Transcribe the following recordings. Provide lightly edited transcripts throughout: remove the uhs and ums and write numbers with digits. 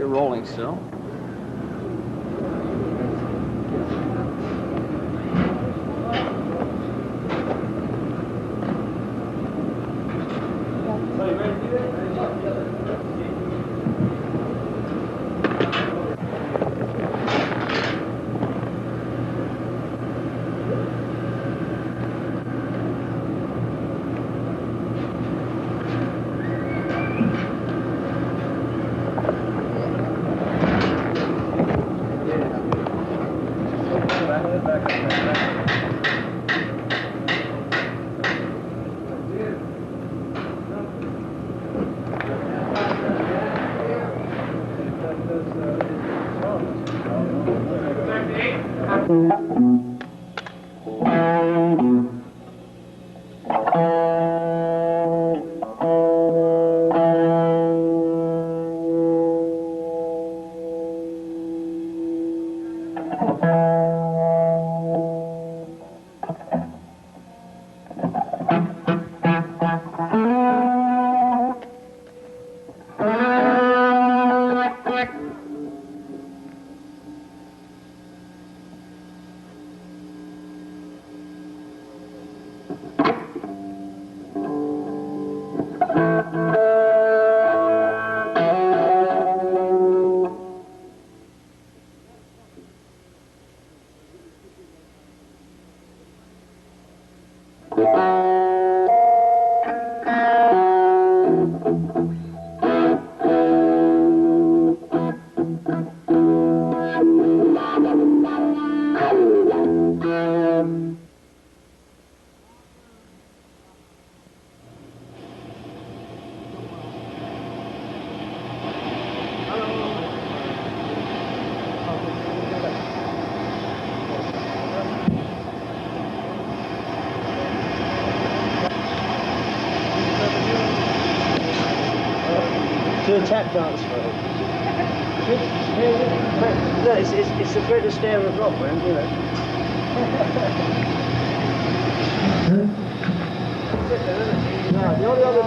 You're rolling still. Do a tap dance for it. No, it's the greatest day of rock, man, you know. The only other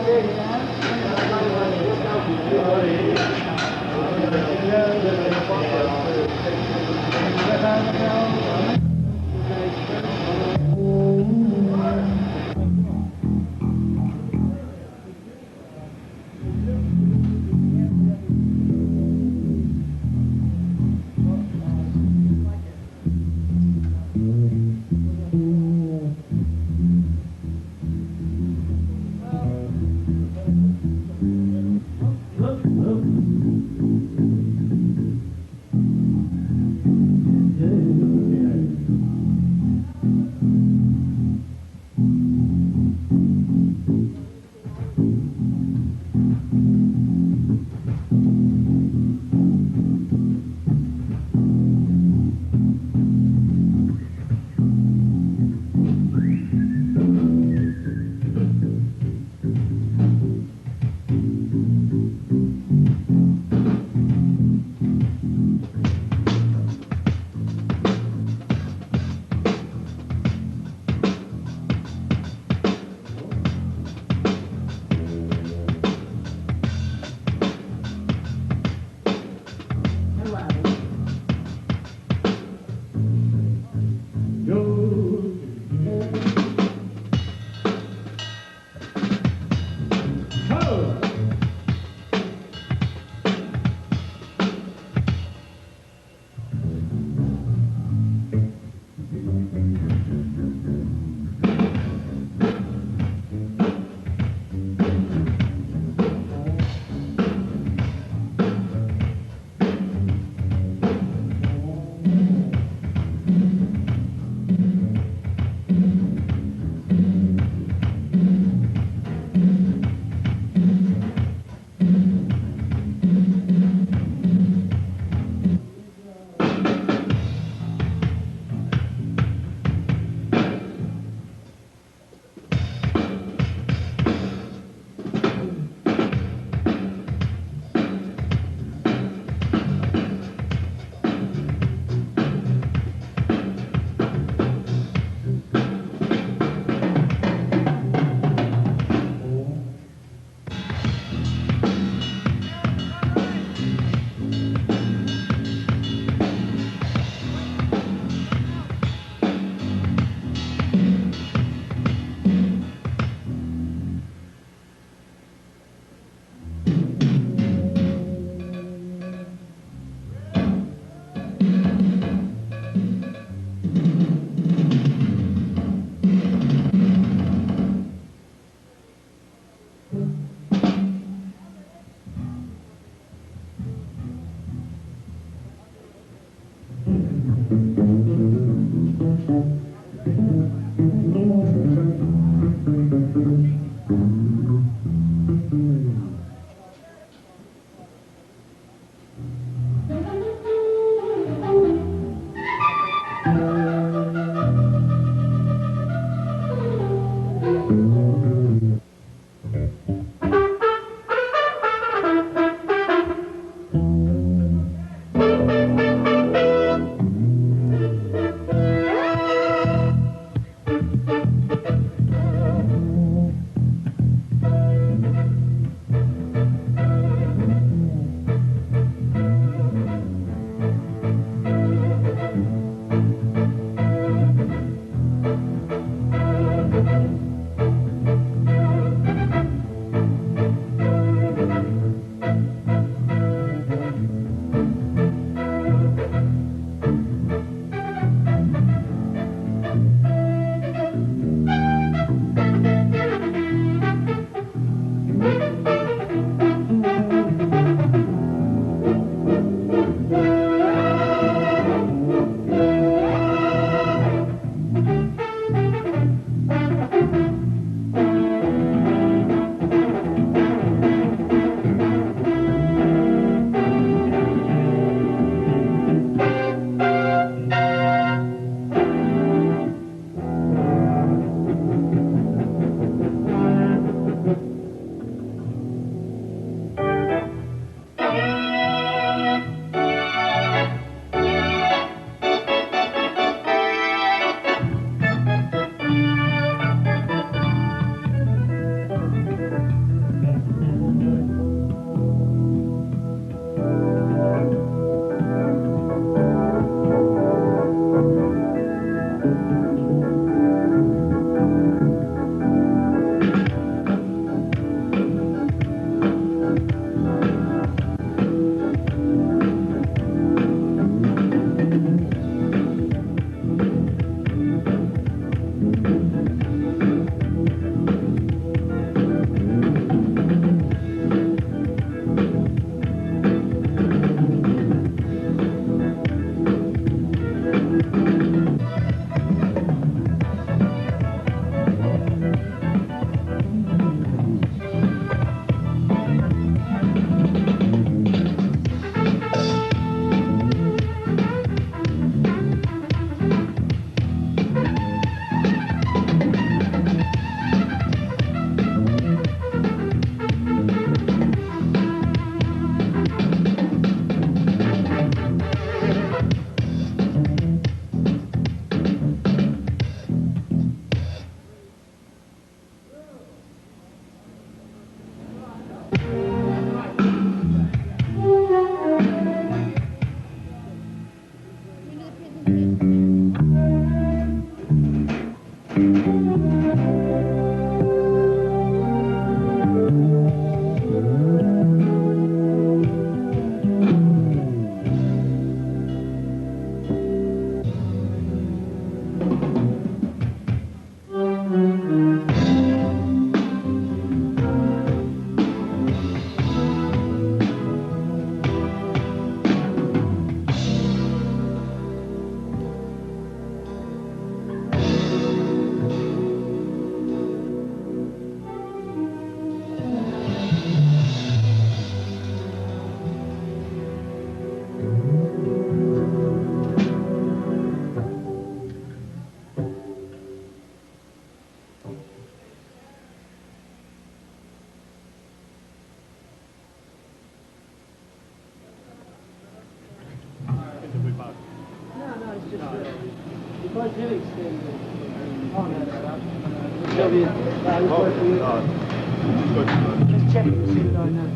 Just checking to see that I know.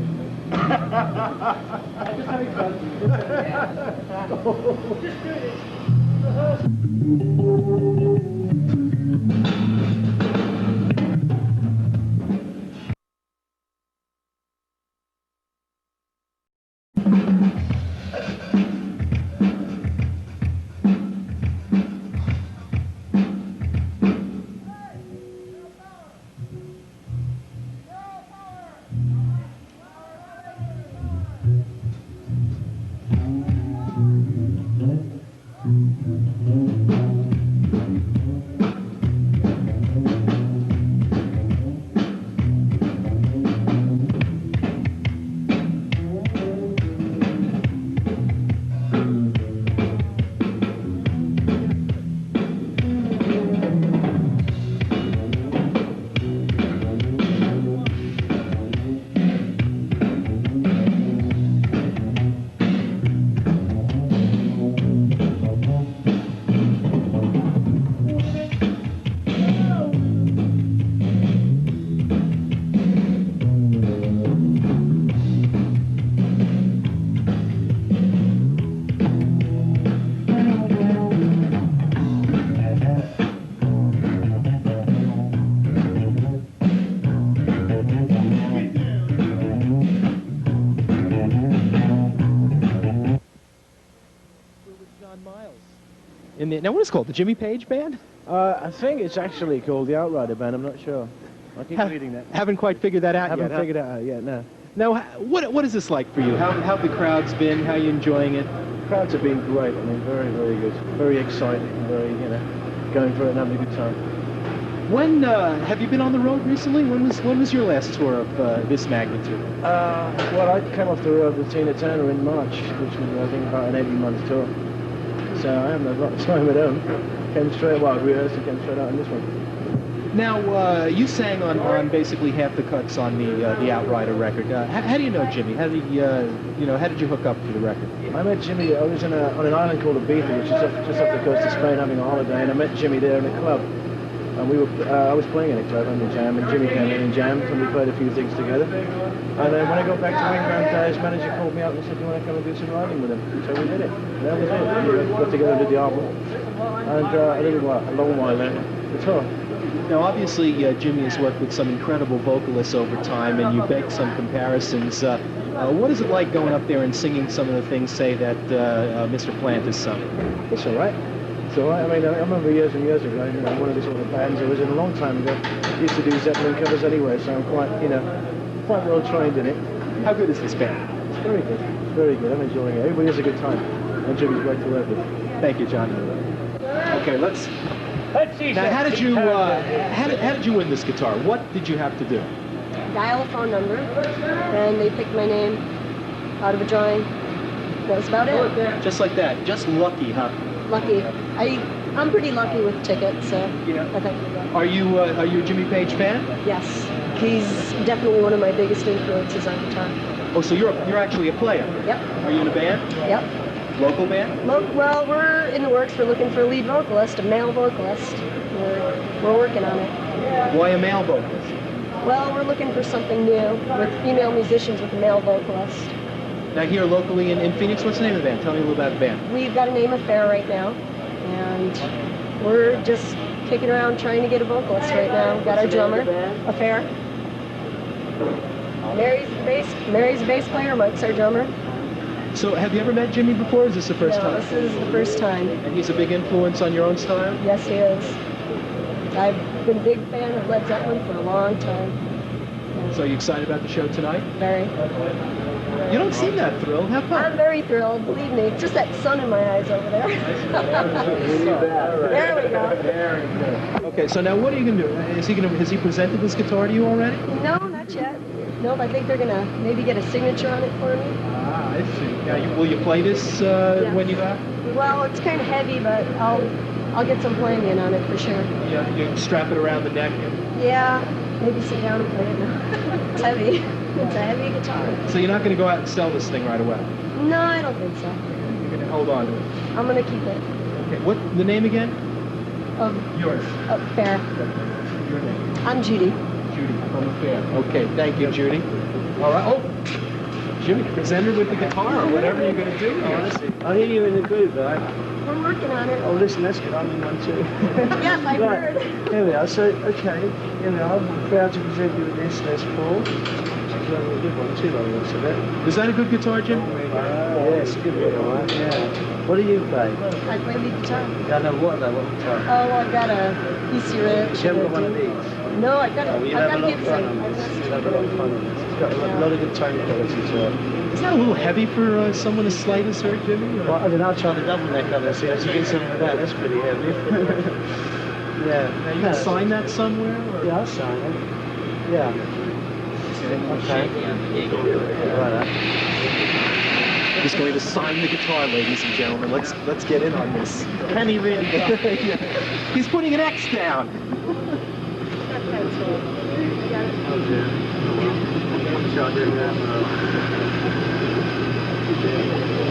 Just having fun. Just do this. Now, what is it called? The Jimmy Page Band? I think it's actually called the Outrider Band. I'm not sure. I keep reading that. Haven't quite figured that out yet. Haven't figured it out yet, no. Now, what is this like for you? How have the crowds been? How are you enjoying it? Crowds have been great. I mean, very, very good. Very excited and very, going for it and having a good time. When have you been on the road recently? When was your last tour of this magnitude? Well, I came off the road with Tina Turner in March, which was, I think, about an 18-month tour. So I haven't had a lot of time at home. Came straight, well, I rehearsed and came straight out on this one. Now, you sang on basically half the cuts on the Outrider record. How do you know Jimmy? How did how did you hook up to the record? I met Jimmy. I was on an island called Ibiza, which is just off the coast of Spain, having a holiday, and I met Jimmy there in a club. And I was playing in a club on the jam, and Jimmy came in and jammed, and we played a few things together. And then when I got back to England, his manager called me up and said, "Do you want to come and do some writing with him?" So we did it. That was it. We got together and did the album, and a long while later, the tour. Now, obviously, Jimmy has worked with some incredible vocalists over time, and you make some comparisons. What is it like going up there and singing some of the things, say, that Mr. Plant has sung? It's all right. It's all right. I mean, I remember years and years ago, one of these sort of bands I was in a long time ago, used to do Zeppelin covers anyway, so I'm quite, quite well trained in it. How good is this band? It's very good. It's very good. I'm enjoying it. Everybody has a good time. And Jimmy's great to work with. Thank you, John. Okay, let's see. Now, how did you win this guitar? What did you have to do? Dial a phone number, and they picked my name out of a drawing. That was about it. Just like that. Just lucky, huh? Lucky. I'm pretty lucky with tickets, so I think. Are you a Jimmy Page fan? Yes, he's definitely one of my biggest influences on guitar. Oh, so you're actually a player? Yep. Are you in a band? Yep. Local band? Well, we're in the works. We're looking for a lead vocalist, a male vocalist. We're working on it. Why a male vocalist? Well, we're looking for something new with female musicians with a male vocalist. Now here locally in Phoenix, what's the name of the band? Tell me a little about the band. We've got a name Affair right now, and we're just kicking around trying to get a vocalist right now. We've got our drummer, Affair. Mary's the bass player, Mike's our drummer. So have you ever met Jimmy before, or is this the first time? No, this is the first time. And he's a big influence on your own style? Yes, he is. I've been a big fan of Led Zeppelin for a long time. So you excited about the show tonight? Very. You don't seem that thrilled. Have fun. I'm very thrilled, believe me. It's just that sun in my eyes over there. There we go. Okay, so now what are you going to do? Has he presented this guitar to you already? No, not yet. Nope, I think they're going to maybe get a signature on it for me. Ah, I see. Now, will you play this Yes. when you have? Well, it's kind of heavy, but I'll get some playing in on it for sure. Yeah, you strap it around the neck. Yeah, maybe sit down and play it now. It's heavy. It's a heavy guitar. So you're not going to go out and sell this thing right away? No, I don't think so. You're going to hold on to it? I'm going to keep it. Okay, what, the name again? Yours. Fair. Your name? I'm Judy. Judy, from Affair. Okay, thank you, Judy. All right. Oh, Jimmy, present her with the guitar or whatever you're going to do. Honestly, I hear you in the groove, right? We're working on it. Oh, listen, that's good. I'm in one too. Yes, I've Right. heard. Here we are. So, okay, here we are. I'm proud to present you with this Les Paul. It's a really good one too, by the looks of it. Is that a good guitar, Jim? Yes, good one, all right. Yeah. What do you play? I play lead guitar. Yeah, no, what though? What guitar? Oh, I've got a PC Rich. You haven't got one of these? No, I've got Oh, a, you I've have a got a lot of fun Gibson. on this. You have a lot of fun on this. It's got a lot of good tone quality to it. Is that a little heavy for someone as slight as her, Jimmy? Well, I don't know, I'll try the double neck on this. See, as you get something like that, that's pretty heavy. Yeah. Now, you can sign that somewhere? Or? Yeah, I'll sign it. Yeah. Okay. Right. He's going to sign the guitar, ladies and gentlemen. Let's get in on this. Can he really? Yeah. He's putting an X down.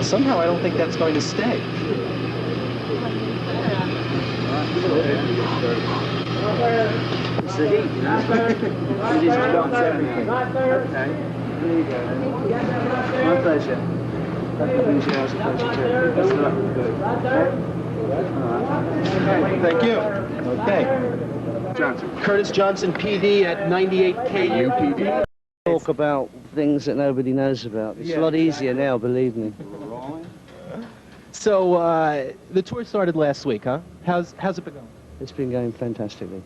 Somehow I don't think that's going to stay. It's the heat, you know? It is beyond everything. Okay. There you go. My pleasure. That brings you as a pleasure too. Best of luck with the book. Okay? Alright. Thank you. Okay. Johnson. Curtis Johnson, PD at 98 KUPD. Talk about things that nobody knows about. It's a lot easier now, believe me. So the tour started last week, huh? How's it been going? It's been going fantastically.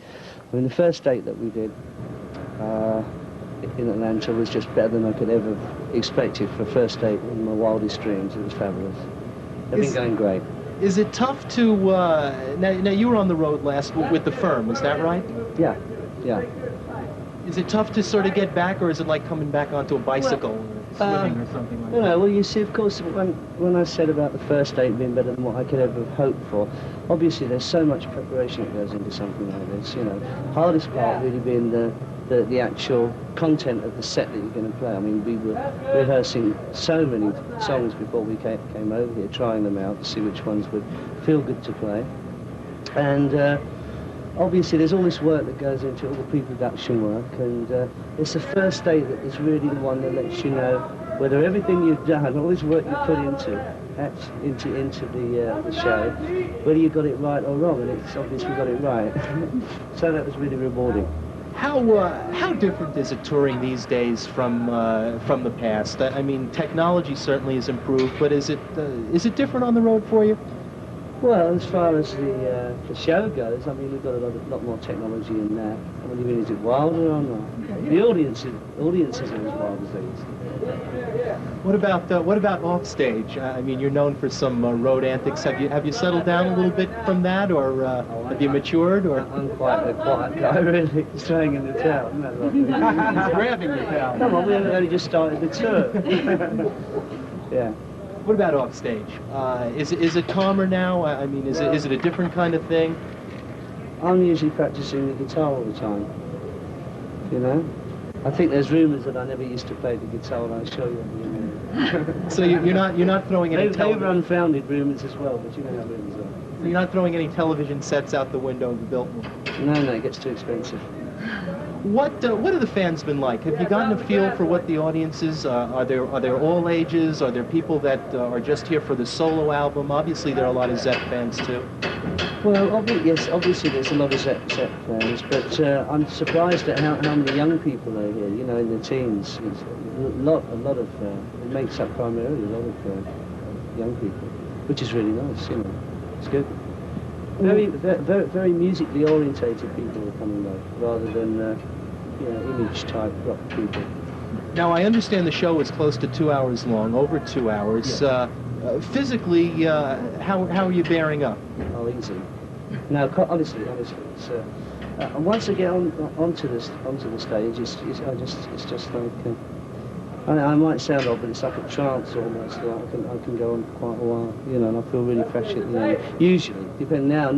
I mean, the first date that we did in Atlanta was just better than I could ever have expected for a first date in my wildest dreams. It was fabulous. They've been going great. Is it tough to, now you were on the road last with the firm, is that right? Yeah, yeah. Is it tough to sort of get back, or is it like coming back onto a bicycle or swimming or something like that? Well, you see, of course, when I said about the first date being better than what I could ever have hoped for, obviously there's so much preparation that goes into something like this, you know. Hardest part really being the actual content of the set that you're going to play. I mean, we were rehearsing so many songs before we came over here, trying them out to see which ones would feel good to play. And obviously there's all this work that goes into it, all the pre-production work, and it's the first day that is really the one that lets you know whether everything you've done, all this work you put into the show, whether you got it right or wrong, and it's obviously got it right. So that was really rewarding. How different is it touring these days from the past? I mean, technology certainly has improved, but is it different on the road for you? Well, as far as the show goes, I mean, we've got a lot more technology in that. What do you mean, is it wilder or not? The audiences are as wild as they used to be. What about off stage? I mean, you're known for some road antics. Have you settled down a little bit from that, or have you matured? Or I'm quite a quiet guy, really, staying in the town. he's grabbing your pal. Come on, we haven't only just started the tour. Yeah. What about off stage? Is it calmer now? I mean, is it a different kind of thing? I'm usually practicing the guitar all the time. You know, I think there's rumours that I never used to play the guitar, and I'll show you. So you're not throwing any. They were unfounded rumours as well, but you know how rumours are. So you're not throwing any television sets out the window of the Biltmore? No, it gets too expensive. What have the fans been like? Have you gotten a feel for what the audience is? Are there all ages? Are there people that are just here for the solo album? Obviously, there are a lot of Zepp fans too. Well, yes, obviously there's a lot of Zepp fans, but I'm surprised at how many young people are here. You know, in the teens, it's a lot of. It makes up primarily a lot of young people, which is really nice. You know, it's good. Very musically orientated people are coming though, rather than you know, image type rock people. Now, I understand the show is close to 2 hours long, over 2 hours. Yes. Physically, how are you bearing up? Oh, easy. No, honestly, it's, once I get onto the stage, it's just like. I might sound odd, but it's like a trance almost. Like I can go on for quite a while, you know, and I feel really fresh at the end. Usually, depending now. I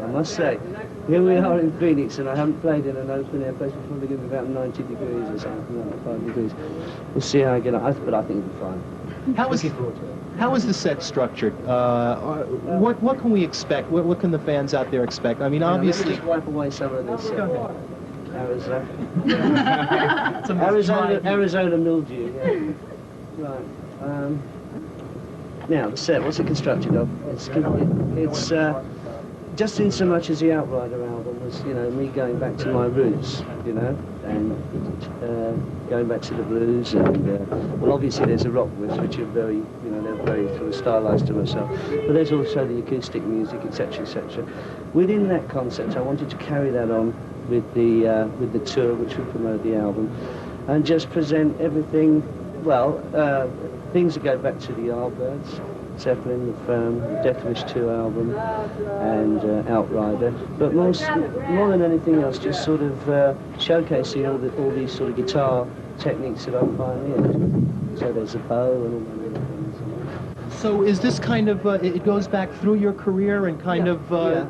must say, here we are in Phoenix, and I haven't played in an open air place. It's probably going to be about 90 degrees or something, like 5 degrees. We'll see how I get on, but I think it'll be fine. How is the set structured? What can we expect? What can the fans out there expect? I mean, obviously. Just wipe away some of this. Arizona mildew. Yeah. Right. Now the set. What's it constructed of? It's just in so much as the Outrider album was, you know, me going back to my roots, you know, and going back to the blues, and well, obviously there's the rock riffs, which are very, you know, they're very sort of stylized to myself, but there's also the acoustic music, etc., etc. Within that concept, I wanted to carry that on with the tour, which will promote the album, and just present everything. Well, things that go back to the Yardbirds, Zeppelin, The Firm, Death Wish 2 album, and Outrider. But more than anything else, just sort of showcasing all these sort of guitar techniques that I've pioneered. So there's a bow and all that other things. So is this kind of, it goes back through your career and kind of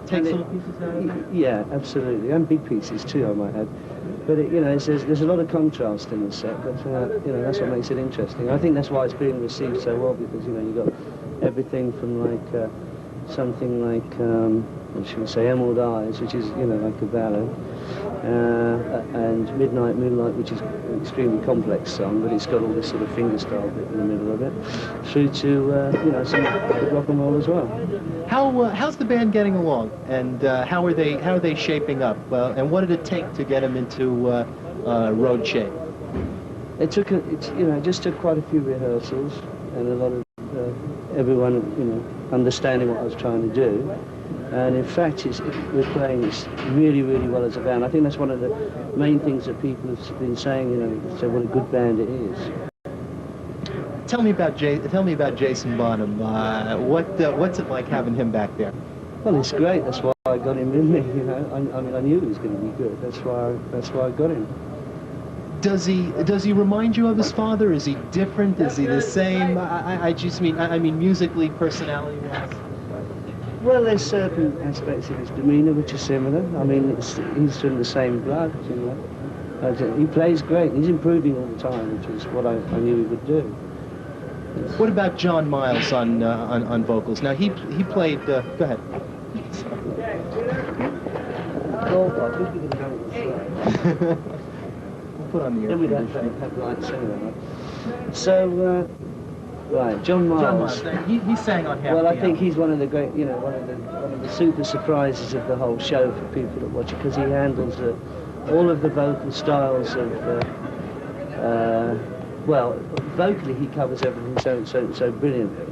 takes little pieces out of it? Yeah, absolutely, and big pieces too, I might add. But you know, there's a lot of contrast in the set, but you know, that's what makes it interesting. I think that's why it's being received so well, because you know, you've got everything from like something like what should we say, Emerald Eyes, which is, you know, like a ballad, and Midnight Moonlight, which is an extremely complex song, but it's got all this sort of fingerstyle bit in the middle of it, through to you know, some good rock and roll as well. How's the band getting along, and how are they shaping up? And what did it take to get them into road shape? It just took quite a few rehearsals and a lot of everyone, you know, understanding what I was trying to do. And in fact, we're playing this really, really well as a band. I think that's one of the main things that people have been saying, you know, say what a good band it is. Tell me about Jason Bonham. What's it like having him back there? Well, it's great. That's why I got him in me. You know, I mean, I knew he was going to be good. That's why I got him. Does he remind you of his father? Is he different? Is he the same? I just mean, musically, personality-wise. Well, there's certain aspects of his demeanour which are similar. I mean, he's from the same blood, you know. He plays great. He's improving all the time, which is what I knew he would do. What about John Miles on vocals? Now he played. Go ahead. We'll put on the air. Then we don't have lights anyway. Right? So, right, John Miles. He sang on half. Well, I think he's one of the great, you know, one of the super surprises of the whole show for people that watch it, because he handles all of the vocal styles of. Well, vocally he covers everything so brilliantly,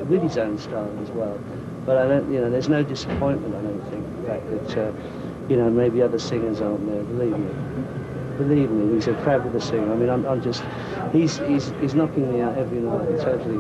with his own style as well. But I don't, you know, there's no disappointment, I don't think, the fact that, you know, maybe other singers aren't there. Believe me, he's a fabulous singer. I mean, I'm just, he's knocking me out every night. Totally,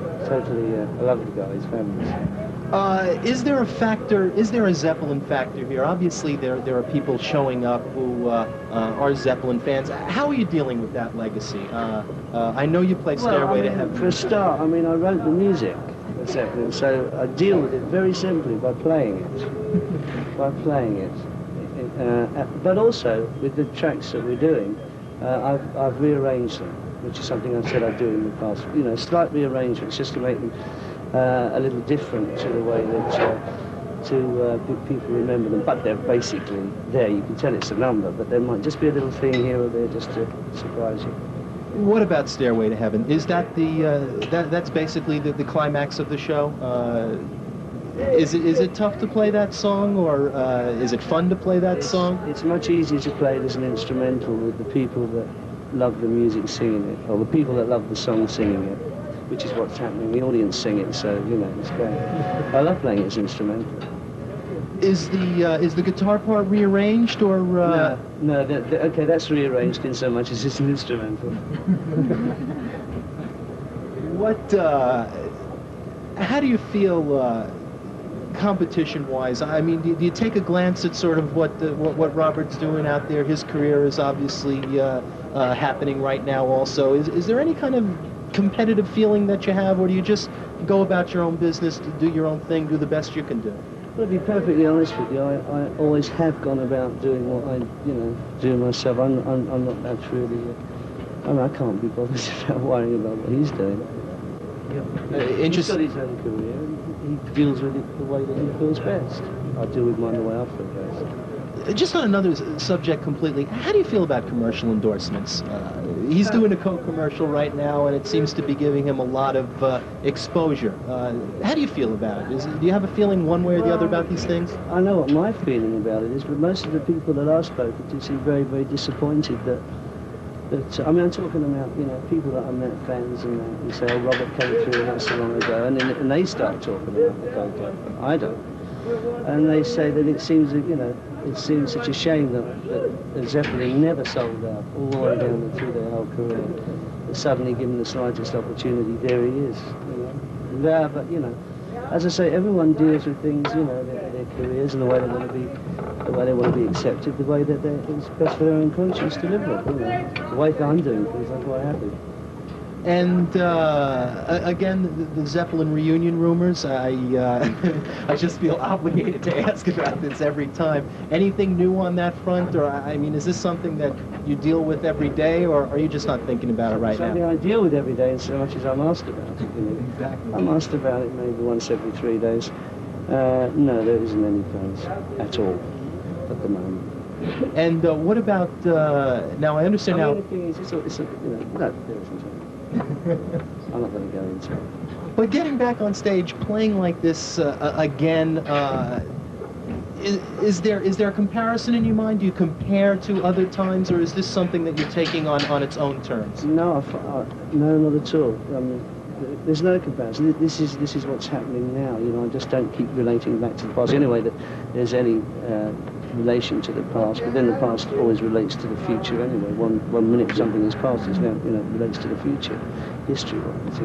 I love the guy. He's fabulous. Is there a factor? Is there a Zeppelin factor here? Obviously, there are people showing up who are Zeppelin fans. How are you dealing with that legacy? I know you play Stairway to Heaven. For a start, I mean, I wrote the music for Zeppelin, so I deal with it very simply by playing it. But also with the tracks that we're doing, I've rearranged them, which is something I said I'd do in the past. You know, slight rearrangements just to make them a little different to the way that people remember them. But they're basically there. You can tell it's a number, but there might just be a little thing here or there just to surprise you. What about Stairway to Heaven? Is that that's basically the climax of the show? Is it tough to play that song, or is it fun to play that song? It's much easier to play it as an instrumental with the people that love the music singing it, or the people that love the song singing it, which is what's happening. The audience sing it, so you know it's great. I love playing it as instrumental. Is the guitar part rearranged, or? No. Okay, that's rearranged in so much as it's an instrumental. How do you feel? Competition-wise, I mean, do you take a glance at sort of what Robert's doing out there? His career is obviously happening right now. Also, is there any kind of competitive feeling that you have, or do you just go about your own business, do your own thing, do the best you can do? Well, to be perfectly honest with you, I always have gone about doing what I do myself. I'm not that really. I can't be bothered about worrying about what he's doing. He's got his own career. He deals with it the way that he feels best. I deal with mine the way I feel best. Just on another subject completely, how do you feel about commercial endorsements? He's doing a Coke commercial right now, and it seems to be giving him a lot of exposure. How do you feel about it? Do you have a feeling one way or the other about these things? I know what my feeling about it is, but most of the people that I've spoken to seem very, very disappointed that I mean, I'm talking about, people that I met, fans, and you say, oh, Robert came through not so long ago, and they start talking about the Coke album. I don't. And they say that it seems such a shame that Zeppelin never sold out all the way down through their whole career. But suddenly, given the slightest opportunity, there he is. Yeah, but as I say, everyone deals with things, their careers and the way they want to be accepted, the way that it's best for their own conscience to live with. The way that I'm doing things, I'm quite happy. And again, the Zeppelin reunion rumors, I just feel obligated to ask about this every time. Anything new on that front? Or, I mean, is this something that you deal with every day, or are you just not thinking about it right something now? I deal with every day in so much as I'm asked about it. Exactly. I'm asked about it maybe once every 3 days. No, there isn't any plans at all at the moment. And what about, now I understand how... The thing is, no, there isn't. I'm not going to go into it. But getting back on stage, playing like this again, is there a comparison in your mind? Do you compare to other times, or is this something that you're taking on its own terms? No, no, not at all. There's no comparison. This is what's happening now. I just don't keep relating back to the past. Anyway, that there's any relation to the past, but then the past always relates to the future anyway. One minute something is past, it's now relates to the future, history-wise.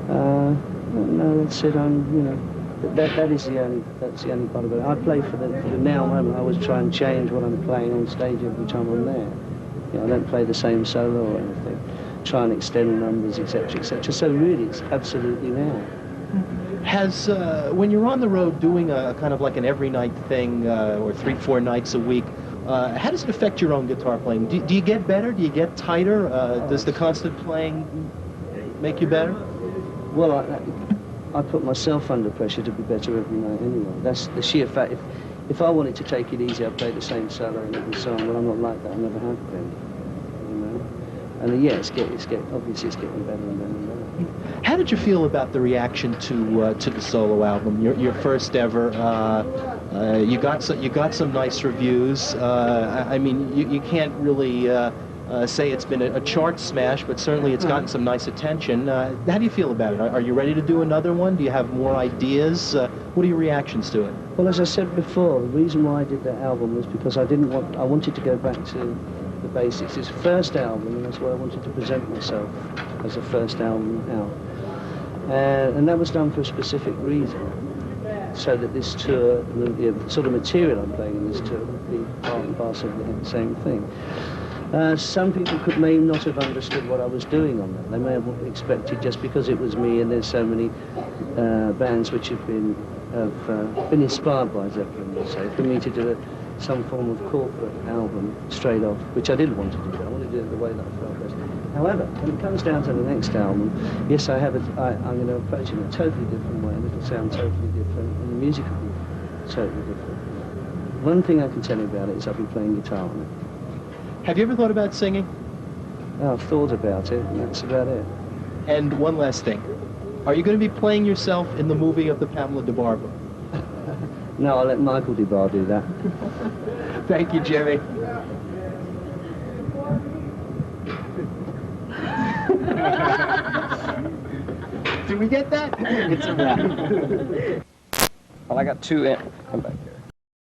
No, that's it. That's the only part of it. I play for the now moment. I always try and change what I'm playing on stage every time I'm there. I don't play the same solo or anything. Try and extend numbers, etc., etc. So really, it's absolutely now. Has, when you're on the road doing a kind of like an every night thing, or 3-4 nights a week, how does it affect your own guitar playing? Do you get better? Do you get tighter? Does the constant playing make you better? Well, I put myself under pressure to be better every night anyway. That's the sheer fact. If I wanted to take it easy, I'd play the same solo in every song, but I'm not like that. I never have been. And yeah, obviously it's getting better and better and better. How did you feel about the reaction to the solo album, your first ever? You got some nice reviews. I mean, you can't really say it's been a chart smash, but certainly it's gotten some nice attention. How do you feel about it? Are you ready to do another one? Do you have more ideas? What are your reactions to it? Well, as I said before, the reason why I did that album was because I wanted to go back to the basics. It's the first album, and that's why I wanted to present myself as a first album out. And that was done for a specific reason, so that this tour, the sort of material I'm playing in this tour, would be part and parcel of the same thing. Some people may not have understood what I was doing on that. They may have expected, just because it was me and there's so many bands which have been inspired by Zeppelin, let's say, for me to do some form of corporate album straight off, which I didn't want to do. I wanted to do it the way that I felt best. However, when it comes down to the next album, yes, I'm going to approach it in a totally different way, and it'll sound totally different, and the music will be Totally different. One thing I can tell you about it is I've been playing guitar on it. Have you ever thought about singing? I've thought about it, and that's about it. And one last thing. Are you going to be playing yourself in the movie of the Pamela DeBarber? No, I'll let Michael DeBar do that. Thank you, Jimmy. Did we get that? It's a wrap. Well, I got two in. Come back.